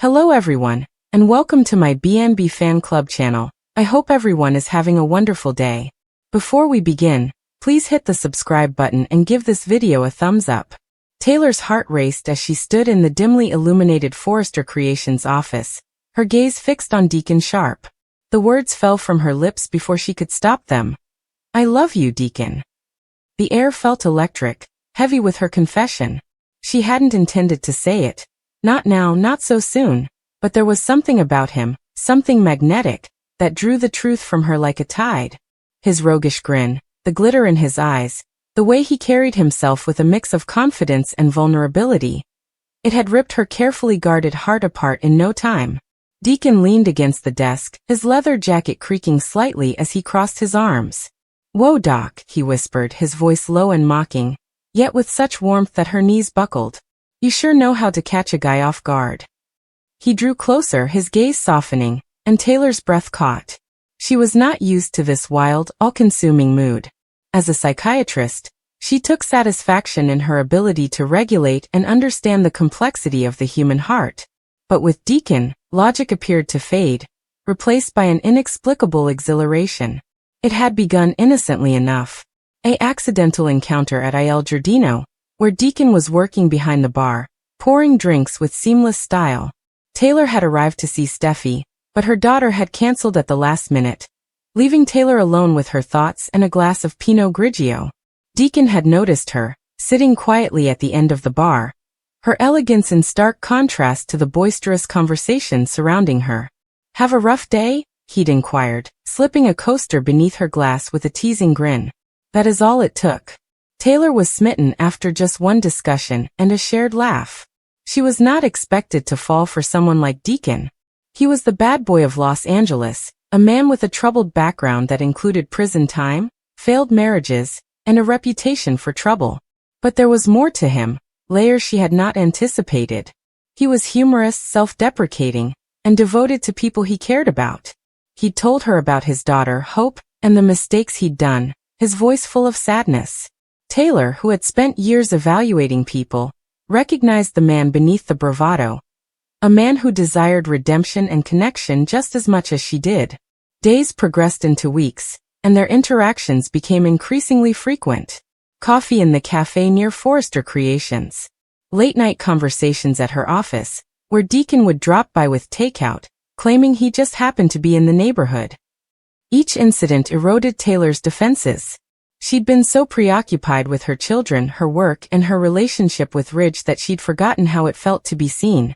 Hello everyone, and welcome to my B&B Fan Club channel. I hope everyone is having a wonderful day. Before we begin, please hit the subscribe button and give this video a thumbs up. Taylor's heart raced as she stood in the dimly illuminated Forrester Creations office, her gaze fixed on Deacon Sharp. The words fell from her lips before she could stop them. I love you, Deacon. The air felt electric, heavy with her confession. She hadn't intended to say it. Not now, not so soon. But there was something about him, something magnetic, that drew the truth from her like a tide. His roguish grin, the glitter in his eyes, the way he carried himself with a mix of confidence and vulnerability. It had ripped her carefully guarded heart apart in no time. Deacon leaned against the desk, his leather jacket creaking slightly as he crossed his arms. Whoa, Doc, he whispered, his voice low and mocking, yet with such warmth that her knees buckled. You sure know how to catch a guy off guard. He drew closer, his gaze softening, and Taylor's breath caught. She was not used to this wild, all-consuming mood. As a psychiatrist, she took satisfaction in her ability to regulate and understand the complexity of the human heart. But with Deacon, logic appeared to fade, replaced by an inexplicable exhilaration. It had begun innocently enough. An accidental encounter at Il Giardino, where Deacon was working behind the bar, pouring drinks with seamless style. Taylor had arrived to see Steffi, but her daughter had canceled at the last minute, leaving Taylor alone with her thoughts and a glass of Pinot Grigio. Deacon had noticed her, sitting quietly at the end of the bar, her elegance in stark contrast to the boisterous conversation surrounding her. Have a rough day? He'd inquired, slipping a coaster beneath her glass with a teasing grin. That is all it took. Taylor was smitten after just one discussion and a shared laugh. She was not expected to fall for someone like Deacon. He was the bad boy of Los Angeles, a man with a troubled background that included prison time, failed marriages, and a reputation for trouble. But there was more to him, layers she had not anticipated. He was humorous, self-deprecating, and devoted to people he cared about. He'd told her about his daughter, Hope, and the mistakes he'd done, his voice full of sadness. Taylor, who had spent years evaluating people, recognized the man beneath the bravado. A man who desired redemption and connection just as much as she did. Days progressed into weeks, and their interactions became increasingly frequent. Coffee in the cafe near Forrester Creations. Late-night conversations at her office, where Deacon would drop by with takeout, claiming he just happened to be in the neighborhood. Each incident eroded Taylor's defenses. She'd been so preoccupied with her children, her work, and her relationship with Ridge that she'd forgotten how it felt to be seen.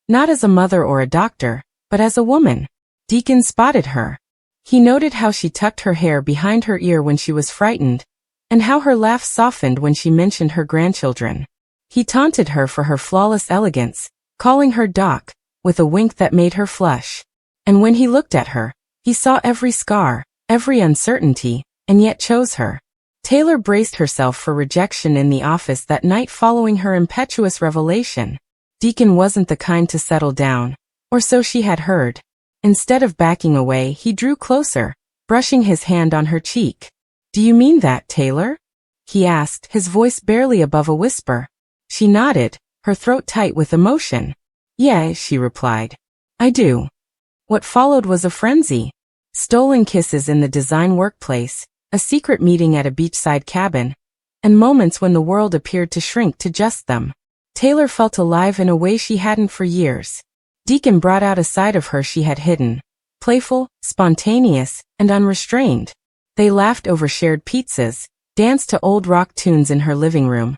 Not as a mother or a doctor, but as a woman. Deacon spotted her. He noted how she tucked her hair behind her ear when she was frightened, and how her laugh softened when she mentioned her grandchildren. He taunted her for her flawless elegance, calling her Doc, with a wink that made her flush. And when he looked at her, he saw every scar, every uncertainty, and yet chose her. Taylor braced herself for rejection in the office that night following her impetuous revelation. Deacon wasn't the kind to settle down, or so she had heard. Instead of backing away, he drew closer, brushing his hand on her cheek. Do you mean that, Taylor? He asked, his voice barely above a whisper. She nodded, her throat tight with emotion. Yeah, she replied. I do. What followed was a frenzy. Stolen kisses in the design workplace, a secret meeting at a beachside cabin, and moments when the world appeared to shrink to just them. Taylor felt alive in a way she hadn't for years. Deacon brought out a side of her she had hidden, playful, spontaneous, and unrestrained. They laughed over shared pizzas, danced to old rock tunes in her living room,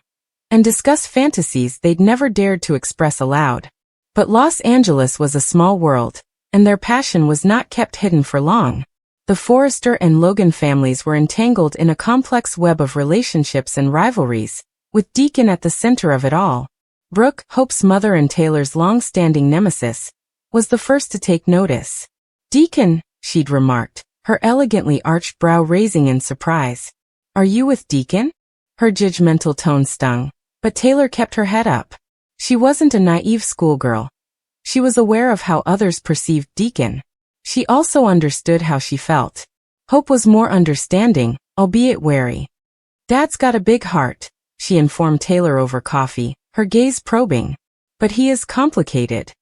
and discussed fantasies they'd never dared to express aloud. But Los Angeles was a small world, and their passion was not kept hidden for long. The Forrester and Logan families were entangled in a complex web of relationships and rivalries, with Deacon at the center of it all. Brooke, Hope's mother and Taylor's long-standing nemesis, was the first to take notice. Deacon, she'd remarked, her elegantly arched brow raising in surprise. Are you with Deacon? Her judgmental tone stung, but Taylor kept her head up. She wasn't a naive schoolgirl. She was aware of how others perceived Deacon. She also understood how she felt. Hope was more understanding, albeit wary. Dad's got a big heart, she informed Taylor over coffee, her gaze probing. But he is complicated.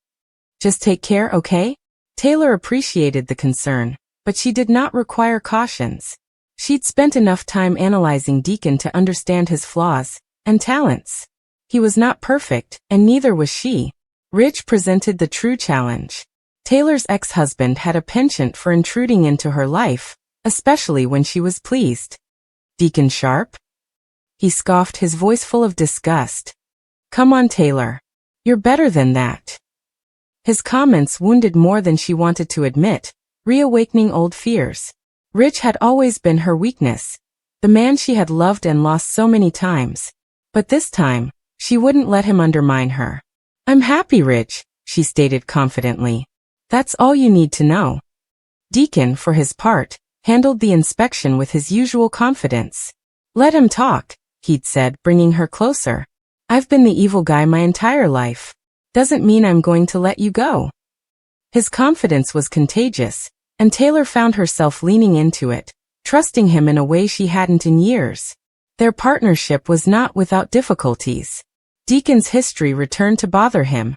Just take care, okay? Taylor appreciated the concern, but she did not require cautions. She'd spent enough time analyzing Deacon to understand his flaws and talents. He was not perfect, and neither was she. Rich presented the true challenge. Taylor's ex-husband had a penchant for intruding into her life, especially when she was pleased. Deacon Sharp? He scoffed, his voice full of disgust. Come on, Taylor. You're better than that. His comments wounded more than she wanted to admit, reawakening old fears. Rich had always been her weakness, the man she had loved and lost so many times. But this time, she wouldn't let him undermine her. I'm happy, Rich, she stated confidently. That's all you need to know. Deacon, for his part, handled the inspection with his usual confidence. Let him talk, he'd said, bringing her closer. I've been the evil guy my entire life. Doesn't mean I'm going to let you go. His confidence was contagious, and Taylor found herself leaning into it, trusting him in a way she hadn't in years. Their partnership was not without difficulties. Deacon's history returned to bother him.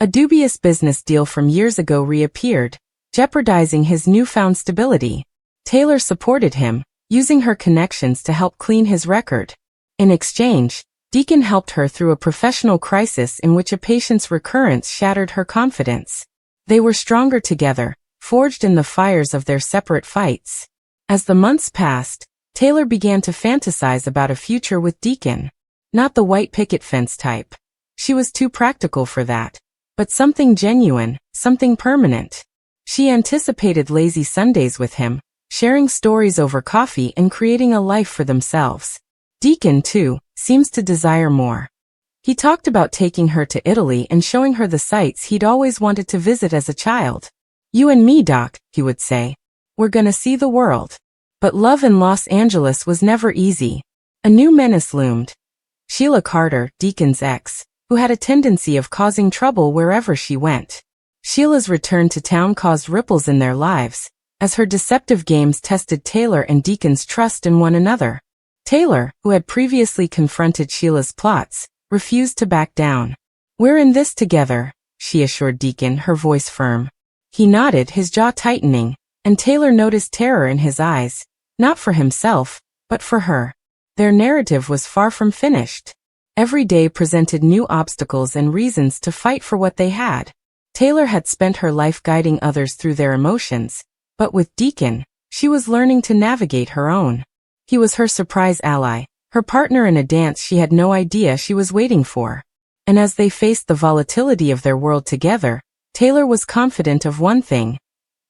A dubious business deal from years ago reappeared, jeopardizing his newfound stability. Taylor supported him, using her connections to help clean his record. In exchange, Deacon helped her through a professional crisis in which a patient's recurrence shattered her confidence. They were stronger together, forged in the fires of their separate fights. As the months passed, Taylor began to fantasize about a future with Deacon. Not the white picket fence type. She was too practical for that. But something genuine, something permanent. She anticipated lazy Sundays with him, sharing stories over coffee and creating a life for themselves. Deacon, too, seems to desire more. He talked about taking her to Italy and showing her the sights he'd always wanted to visit as a child. You and me, Doc, he would say. We're gonna see the world. But love in Los Angeles was never easy. A new menace loomed. Sheila Carter, Deacon's ex, who had a tendency of causing trouble wherever she went. Sheila's return to town caused ripples in their lives, as her deceptive games tested Taylor and Deacon's trust in one another. Taylor, who had previously confronted Sheila's plots, refused to back down. We're in this together, she assured Deacon, her voice firm. He nodded, his jaw tightening, and Taylor noticed terror in his eyes, not for himself, but for her. Their narrative was far from finished. Every day presented new obstacles and reasons to fight for what they had. Taylor had spent her life guiding others through their emotions, but with Deacon, she was learning to navigate her own. He was her surprise ally, her partner in a dance she had no idea she was waiting for. And as they faced the volatility of their world together, Taylor was confident of one thing.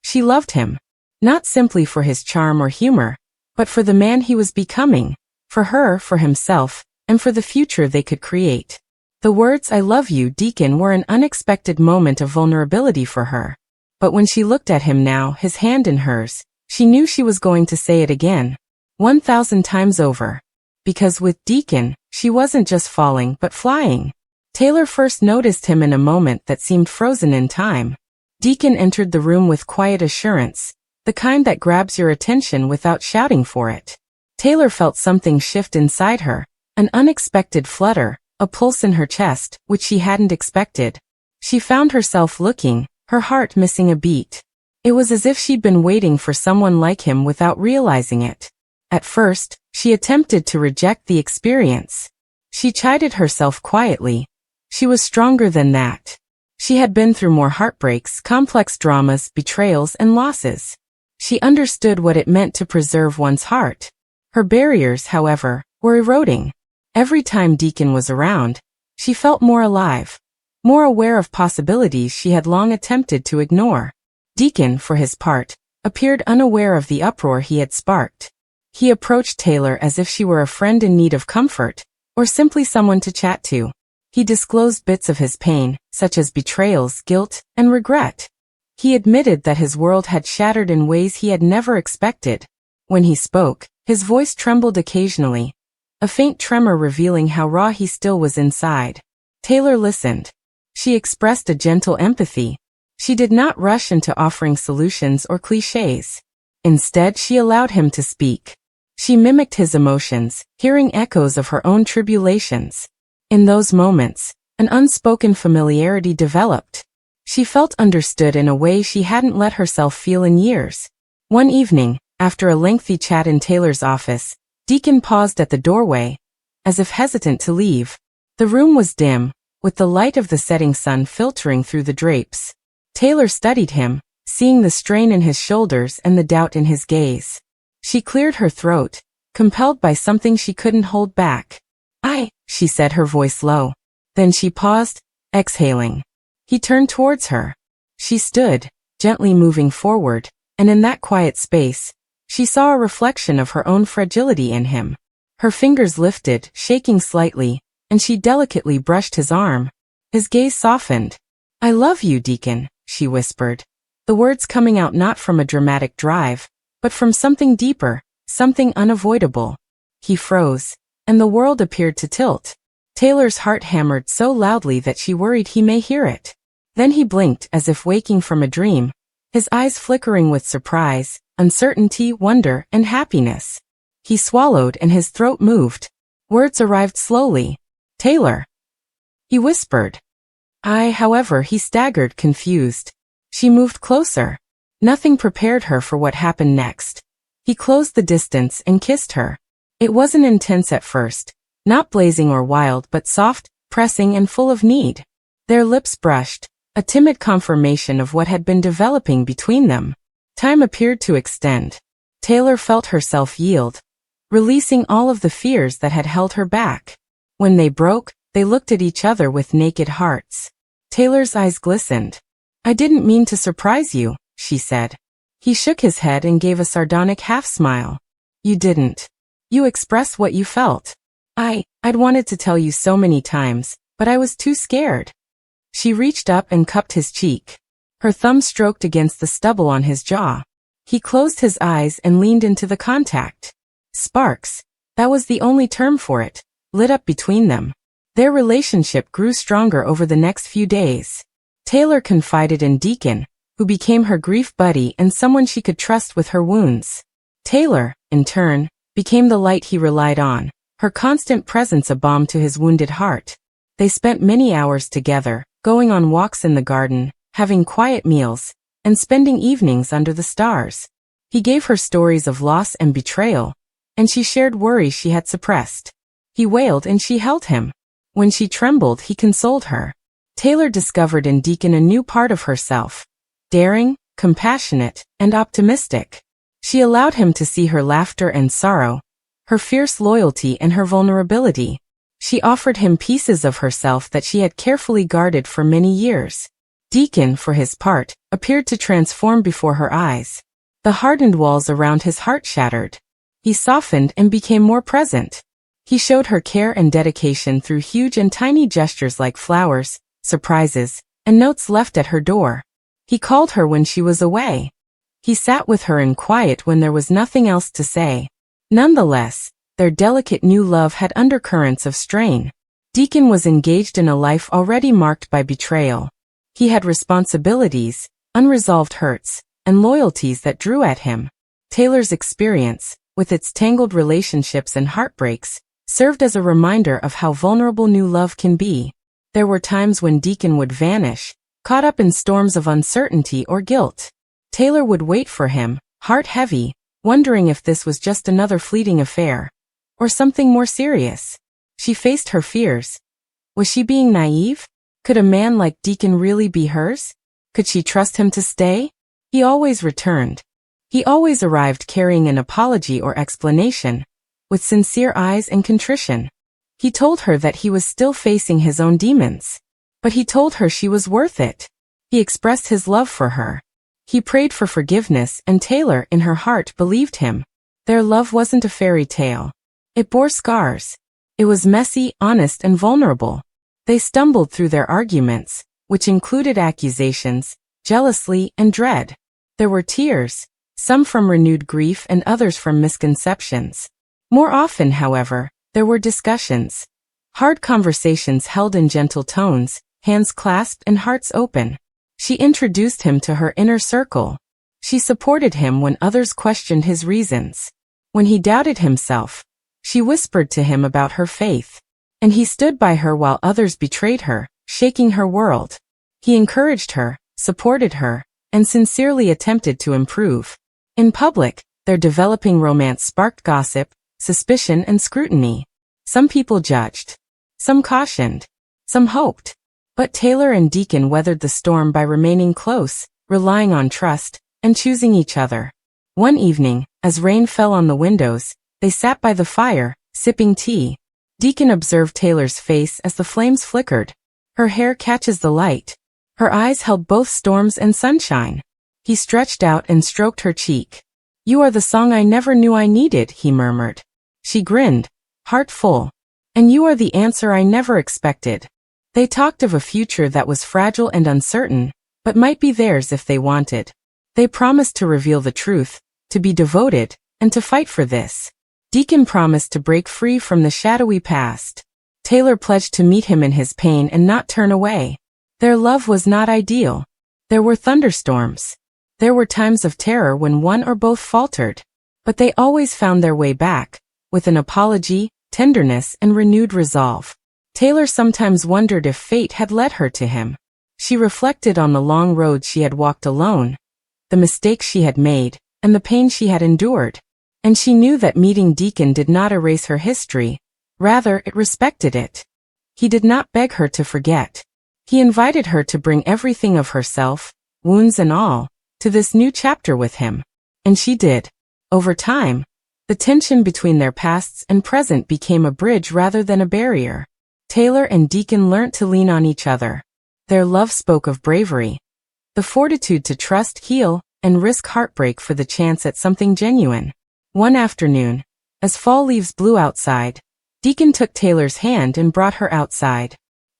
She loved him. Not simply for his charm or humor, but for the man he was becoming, for her, for himself, and for the future they could create. The words "I love you, Deacon" were an unexpected moment of vulnerability for her. But when she looked at him now, his hand in hers, she knew she was going to say it again. 1,000 times over. Because with Deacon, she wasn't just falling but flying. Taylor first noticed him in a moment that seemed frozen in time. Deacon entered the room with quiet assurance, the kind that grabs your attention without shouting for it. Taylor felt something shift inside her, an unexpected flutter, a pulse in her chest, which she hadn't expected. She found herself looking, her heart missing a beat. It was as if she'd been waiting for someone like him without realizing it. At first, she attempted to reject the experience. She chided herself quietly. She was stronger than that. She had been through more heartbreaks, complex dramas, betrayals, and losses. She understood what it meant to preserve one's heart. Her barriers, however, were eroding. Every time Deacon was around, she felt more alive, more aware of possibilities she had long attempted to ignore. Deacon, for his part, appeared unaware of the uproar he had sparked. He approached Taylor as if she were a friend in need of comfort, or simply someone to chat to. He disclosed bits of his pain, such as betrayals, guilt, and regret. He admitted that his world had shattered in ways he had never expected. When he spoke, his voice trembled occasionally, a faint tremor revealing how raw he still was inside. Taylor listened. She expressed a gentle empathy. She did not rush into offering solutions or cliches. Instead, she allowed him to speak. She mimicked his emotions, hearing echoes of her own tribulations. In those moments, an unspoken familiarity developed. She felt understood in a way she hadn't let herself feel in years. One evening, after a lengthy chat in Taylor's office, Deacon paused at the doorway, as if hesitant to leave. The room was dim, with the light of the setting sun filtering through the drapes. Taylor studied him, seeing the strain in his shoulders and the doubt in his gaze. She cleared her throat, compelled by something she couldn't hold back. She said, her voice low. Then she paused, exhaling. He turned towards her. She stood, gently moving forward, and in that quiet space, she saw a reflection of her own fragility in him. Her fingers lifted, shaking slightly, and she delicately brushed his arm. His gaze softened. "I love you, Deacon," she whispered, the words coming out not from a dramatic drive, but from something deeper, something unavoidable. He froze, and the world appeared to tilt. Taylor's heart hammered so loudly that she worried he may hear it. Then he blinked as if waking from a dream, his eyes flickering with surprise, uncertainty, wonder, and happiness. He swallowed and his throat moved. Words arrived slowly. "Taylor," he whispered. However, he staggered, confused. She moved closer. Nothing prepared her for what happened next. He closed the distance and kissed her. It wasn't intense at first, not blazing or wild, but soft, pressing, and full of need. Their lips brushed, a timid confirmation of what had been developing between them. Time appeared to extend. Taylor felt herself yield, releasing all of the fears that had held her back. When they broke, they looked at each other with naked hearts. Taylor's eyes glistened. "I didn't mean to surprise you," she said. He shook his head and gave a sardonic half-smile. "You didn't. You expressed what you felt. I'd wanted to tell you so many times, but I was too scared." She reached up and cupped his cheek. Her thumb stroked against the stubble on his jaw. He closed his eyes and leaned into the contact. Sparks, that was the only term for it, lit up between them. Their relationship grew stronger over the next few days. Taylor confided in Deacon, who became her grief buddy and someone she could trust with her wounds. Taylor, in turn, became the light he relied on, her constant presence a balm to his wounded heart. They spent many hours together, going on walks in the garden, having quiet meals, and spending evenings under the stars. He gave her stories of loss and betrayal, and she shared worries she had suppressed. He wailed and she held him. When she trembled, he consoled her. Taylor discovered in Deacon a new part of herself, daring, compassionate, and optimistic. She allowed him to see her laughter and sorrow, her fierce loyalty and her vulnerability. She offered him pieces of herself that she had carefully guarded for many years. Deacon, for his part, appeared to transform before her eyes. The hardened walls around his heart shattered. He softened and became more present. He showed her care and dedication through huge and tiny gestures like flowers, surprises, and notes left at her door. He called her when she was away. He sat with her in quiet when there was nothing else to say. Nonetheless, their delicate new love had undercurrents of strain. Deacon was engaged in a life already marked by betrayal. He had responsibilities, unresolved hurts, and loyalties that drew at him. Taylor's experience, with its tangled relationships and heartbreaks, served as a reminder of how vulnerable new love can be. There were times when Deacon would vanish, caught up in storms of uncertainty or guilt. Taylor would wait for him, heart heavy, wondering if this was just another fleeting affair, or something more serious. She faced her fears. Was she being naive? Could a man like Deacon really be hers? Could she trust him to stay? He always returned. He always arrived carrying an apology or explanation, with sincere eyes and contrition. He told her that he was still facing his own demons. But he told her she was worth it. He expressed his love for her. He prayed for forgiveness, and Taylor, in her heart, believed him. Their love wasn't a fairy tale. It bore scars. It was messy, honest, and vulnerable. They stumbled through their arguments, which included accusations, jealousy, and dread. There were tears, some from renewed grief and others from misconceptions. More often, however, there were discussions. Hard conversations held in gentle tones, hands clasped and hearts open. She introduced him to her inner circle. She supported him when others questioned his reasons. When he doubted himself, she whispered to him about her faith. And he stood by her while others betrayed her, shaking her world. He encouraged her, supported her, and sincerely attempted to improve. In public, their developing romance sparked gossip, suspicion, and scrutiny. Some people judged. Some cautioned. Some hoped. But Taylor and Deacon weathered the storm by remaining close, relying on trust, and choosing each other. One evening, as rain fell on the windows, they sat by the fire, sipping tea. Deacon observed Taylor's face as the flames flickered. Her hair catches the light. Her eyes held both storms and sunshine. He stretched out and stroked her cheek. "You are the song I never knew I needed," he murmured. She grinned, heart full. "And you are the answer I never expected." They talked of a future that was fragile and uncertain, but might be theirs if they wanted. They promised to reveal the truth, to be devoted, and to fight for this. Deacon promised to break free from the shadowy past. Taylor pledged to meet him in his pain and not turn away. Their love was not ideal. There were thunderstorms. There were times of terror when one or both faltered. But they always found their way back, with an apology, tenderness, and renewed resolve. Taylor sometimes wondered if fate had led her to him. She reflected on the long road she had walked alone, the mistakes she had made, and the pain she had endured. And she knew that meeting Deacon did not erase her history, rather it respected it. He did not beg her to forget. He invited her to bring everything of herself, wounds and all, to this new chapter with him. And she did. Over time, the tension between their pasts and present became a bridge rather than a barrier. Taylor and Deacon learnt to lean on each other. Their love spoke of bravery, the fortitude to trust, heal, and risk heartbreak for the chance at something genuine. One afternoon, as fall leaves blew outside, Deacon took Taylor's hand and brought her outside.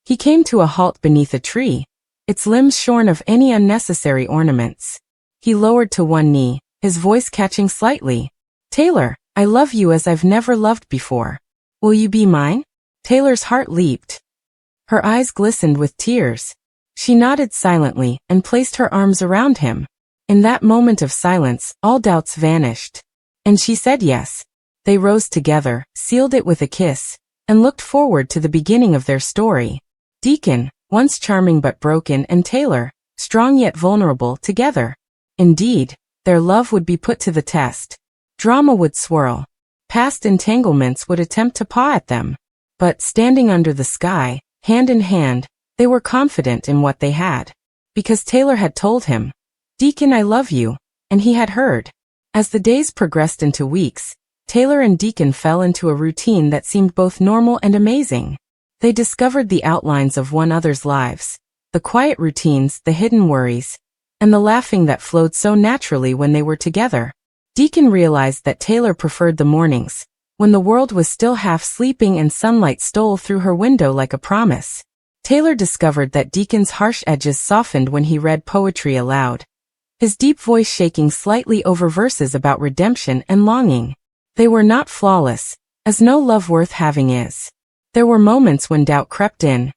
He came to a halt beneath a tree, its limbs shorn of any unnecessary ornaments. He lowered to one knee, his voice catching slightly. "Taylor, I love you as I've never loved before. Will you be mine?" Taylor's heart leaped. Her eyes glistened with tears. She nodded silently and placed her arms around him. In that moment of silence, all doubts vanished. And she said yes. They rose together, sealed it with a kiss, and looked forward to the beginning of their story. Deacon, once charming but broken, and Taylor, strong yet vulnerable, together. Indeed, their love would be put to the test. Drama would swirl. Past entanglements would attempt to paw at them. But standing under the sky, hand in hand, they were confident in what they had. Because Taylor had told him, "Deacon, I love you," and he had heard. As the days progressed into weeks, Taylor and Deacon fell into a routine that seemed both normal and amazing. They discovered the outlines of one another's lives, the quiet routines, the hidden worries, and the laughing that flowed so naturally when they were together. Deacon realized that Taylor preferred the mornings, when the world was still half sleeping and sunlight stole through her window like a promise. Taylor discovered that Deacon's harsh edges softened when he read poetry aloud, his deep voice shaking slightly over verses about redemption and longing. They were not flawless, as no love worth having is. There were moments when doubt crept in,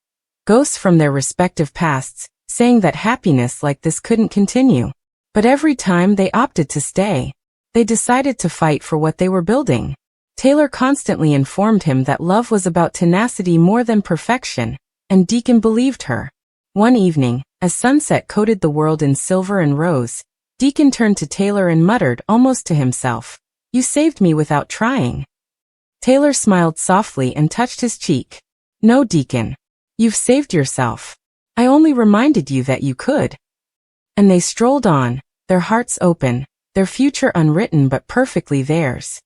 ghosts from their respective pasts, saying that happiness like this couldn't continue. But every time they opted to stay, they decided to fight for what they were building. Taylor constantly informed him that love was about tenacity more than perfection, and Deacon believed her. One evening, as sunset coated the world in silver and rose, Deacon turned to Taylor and muttered almost to himself, "You saved me without trying." Taylor smiled softly and touched his cheek. "No, Deacon. You've saved yourself. I only reminded you that you could." And they strolled on, their hearts open, their future unwritten but perfectly theirs.